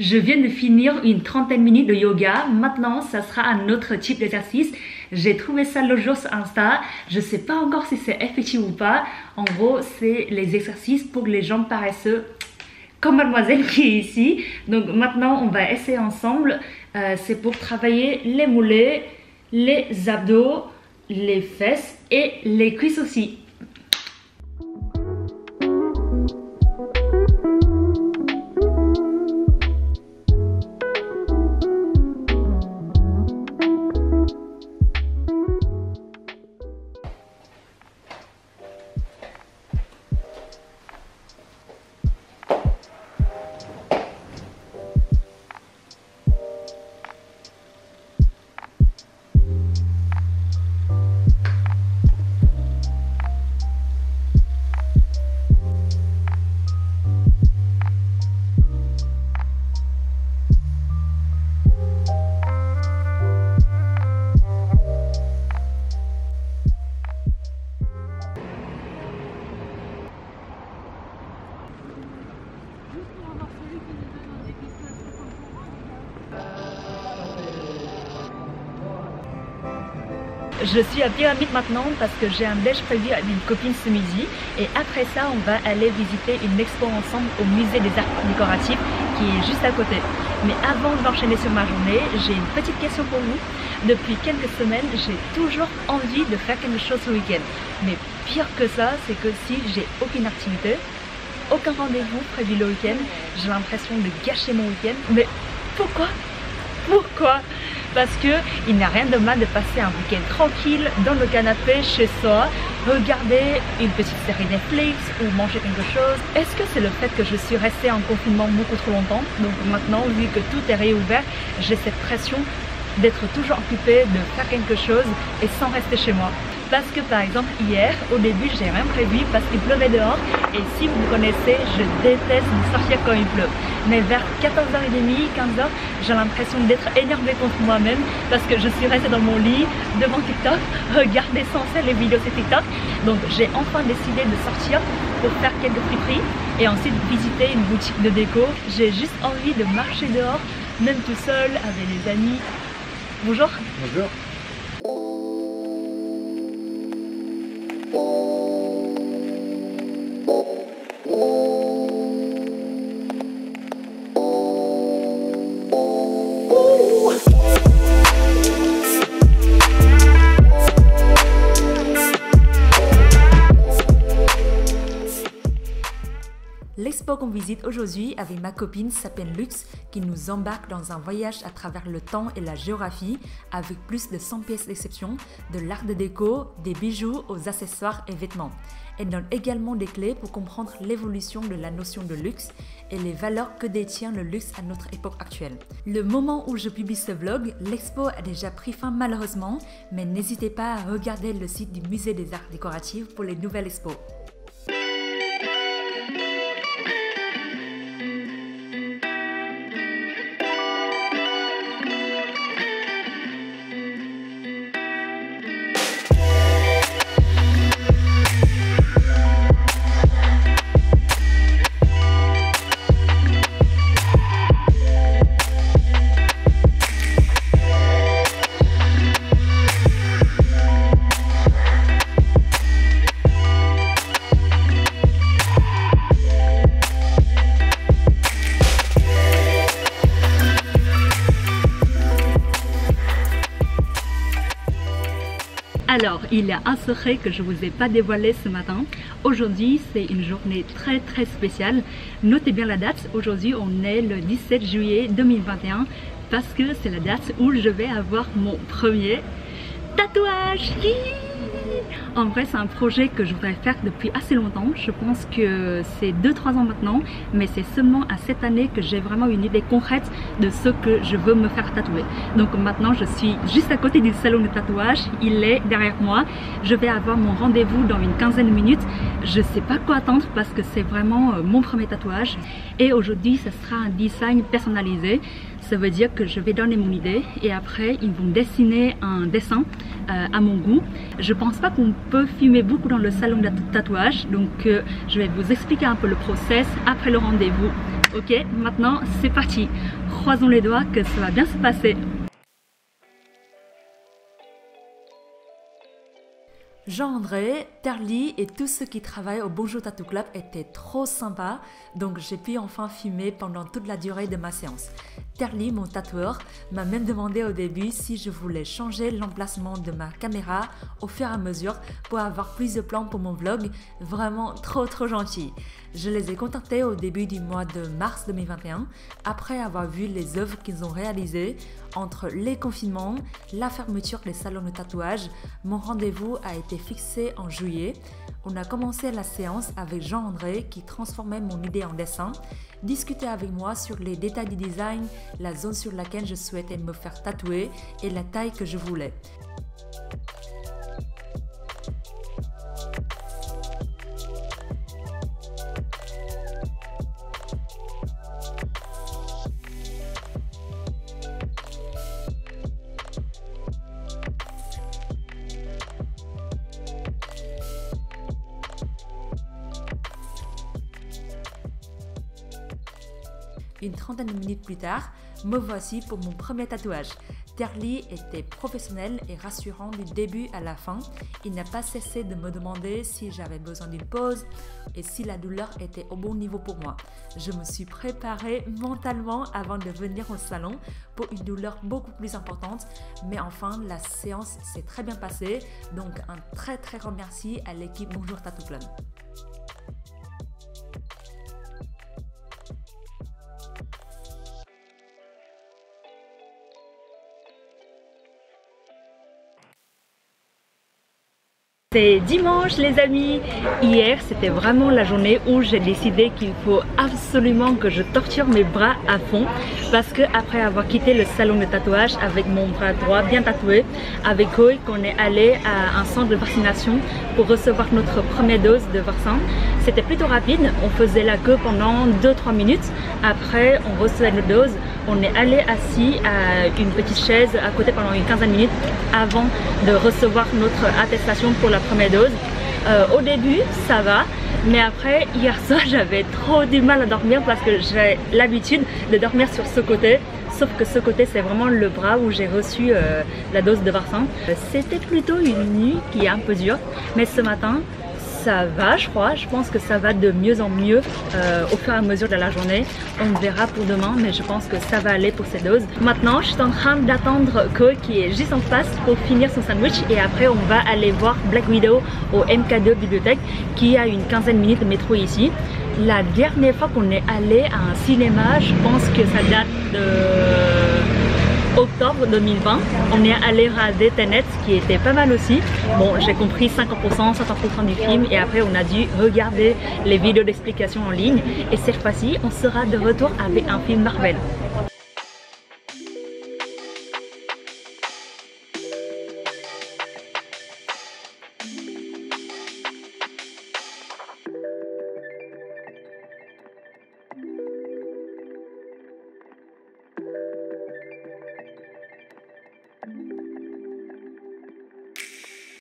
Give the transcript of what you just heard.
Je viens de finir une 30 minutes de yoga. Maintenant, ça sera un autre type d'exercice. J'ai trouvé ça l'autre jour sur Insta. Je ne sais pas encore si c'est effectif ou pas. En gros, c'est les exercices pour les jambes paresseux, comme mademoiselle qui est ici. Donc maintenant, on va essayer ensemble. C'est pour travailler les mollets, les abdos, les fesses et les cuisses aussi. Je suis à Pyramide maintenant parce que j'ai un déj prévu avec une copine ce midi et après ça on va aller visiter une expo ensemble au musée des arts décoratifs qui est juste à côté. Mais avant d'enchaîner sur ma journée, j'ai une petite question pour vous. Depuis quelques semaines, j'ai toujours envie de faire quelque chose ce week-end. Mais pire que ça, c'est que si j'ai aucune activité, aucun rendez-vous prévu le week-end, j'ai l'impression de gâcher mon week-end. Mais pourquoi? Pourquoi? Parce qu'il n'y a rien de mal de passer un week-end tranquille dans le canapé chez soi, regarder une petite série Netflix ou manger quelque chose. Est-ce que c'est le fait que je suis restée en confinement beaucoup trop longtemps? Donc maintenant, vu que tout est réouvert, j'ai cette pression d'être toujours occupée, de faire quelque chose et sans rester chez moi. Parce que par exemple hier, au début j'ai rien prévu parce qu'il pleuvait dehors et si vous me connaissez, je déteste sortir quand il pleut. Mais vers 14h30, 15h, j'ai l'impression d'être énervée contre moi-même parce que je suis restée dans mon lit devant TikTok, regarder sans cesse les vidéos sur TikTok. Donc j'ai enfin décidé de sortir pour faire quelques friperies et ensuite visiter une boutique de déco. J'ai juste envie de marcher dehors, même tout seul, avec des amis. Bonjour. Bonjour. L'expo qu'on visite aujourd'hui avec ma copine s'appelle Luxe, qui nous embarque dans un voyage à travers le temps et la géographie avec plus de 100 pièces d'exception, de l'art de déco, des bijoux aux accessoires et vêtements. Elle donne également des clés pour comprendre l'évolution de la notion de luxe et les valeurs que détient le luxe à notre époque actuelle. Le moment où je publie ce vlog, l'expo a déjà pris fin malheureusement, mais n'hésitez pas à regarder le site du musée des arts décoratifs pour les nouvelles expos. Alors, il y a un secret que je ne vous ai pas dévoilé ce matin. Aujourd'hui, c'est une journée très spéciale. Notez bien la date. Aujourd'hui, on est le 17 juillet 2021 parce que c'est la date où je vais avoir mon premier tatouage. En vrai, c'est un projet que je voudrais faire depuis assez longtemps. Je pense que c'est 2-3 ans maintenant, mais c'est seulement à cette année que j'ai vraiment une idée concrète de ce que je veux me faire tatouer. Donc maintenant, je suis juste à côté du salon de tatouage. Il est derrière moi. Je vais avoir mon rendez-vous dans une quinzaine de minutes. Je sais pas quoi attendre parce que c'est vraiment mon premier tatouage. Et aujourd'hui, ce sera un design personnalisé. Ça veut dire que je vais donner mon idée et après ils vont dessiner un dessin à mon goût. Je pense pas qu'on peut filmer beaucoup dans le salon de tatouage, donc je vais vous expliquer un peu le process après le rendez-vous. Ok, maintenant c'est parti. Croisons les doigts que ça va bien se passer. Jean-André, Terli et tous ceux qui travaillent au Bonjour Tattoo Club étaient trop sympas, donc j'ai pu enfin filmer pendant toute la durée de ma séance. Terli, mon tatoueur, m'a même demandé au début si je voulais changer l'emplacement de ma caméra au fur et à mesure pour avoir plus de plans pour mon vlog. Vraiment trop gentil. Je les ai contactés au début du mois de mars 2021, après avoir vu les œuvres qu'ils ont réalisées. Entre les confinements, la fermeture des salons de tatouage, mon rendez-vous a été fixé en juillet. On a commencé la séance avec Jean-André qui transformait mon idée en dessin, discutait avec moi sur les détails du design, la zone sur laquelle je souhaitais me faire tatouer et la taille que je voulais. Une trentaine de minutes plus tard, me voici pour mon premier tatouage. Terli était professionnel et rassurant du début à la fin. Il n'a pas cessé de me demander si j'avais besoin d'une pause et si la douleur était au bon niveau pour moi. Je me suis préparée mentalement avant de venir au salon pour une douleur beaucoup plus importante. Mais enfin, la séance s'est très bien passée. Donc un très grand merci à l'équipe Bonjour Tattoo Club. C'est dimanche les amis. Hier c'était vraiment la journée où j'ai décidé qu'il faut absolument que je torture mes bras à fond, parce que après avoir quitté le salon de tatouage avec mon bras droit bien tatoué, avec Koï, on est allé à un centre de vaccination pour recevoir notre première dose de vaccin. C'était plutôt rapide, on faisait la queue pendant 2-3 minutes. Après on recevait notre dose, on est allé assis à une petite chaise à côté pendant une quinzaine de minutes avant de recevoir notre attestation pour la première dose. Au début ça va, mais après hier soir j'avais trop du mal à dormir parce que j'ai l'habitude de dormir sur ce côté, sauf que ce côté c'est vraiment le bras où j'ai reçu la dose de vaccin. C'était plutôt une nuit qui est un peu dure, mais ce matin ça va, je crois. Je pense que ça va de mieux en mieux au fur et à mesure de la journée. On verra pour demain, mais je pense que ça va aller pour ces doses. Maintenant, je suis en train d'attendre Koï qui est juste en face pour finir son sandwich et après on va aller voir Black Widow au MK2 Bibliothèque qui a une quinzaine de minutes de métro ici. La dernière fois qu'on est allé à un cinéma, je pense que ça date de octobre 2020, on est allé regarder Tenet qui était pas mal aussi. Bon, j'ai compris 50%, 60% du film et après on a dû regarder les vidéos d'explication en ligne et cette fois-ci on sera de retour avec un film Marvel.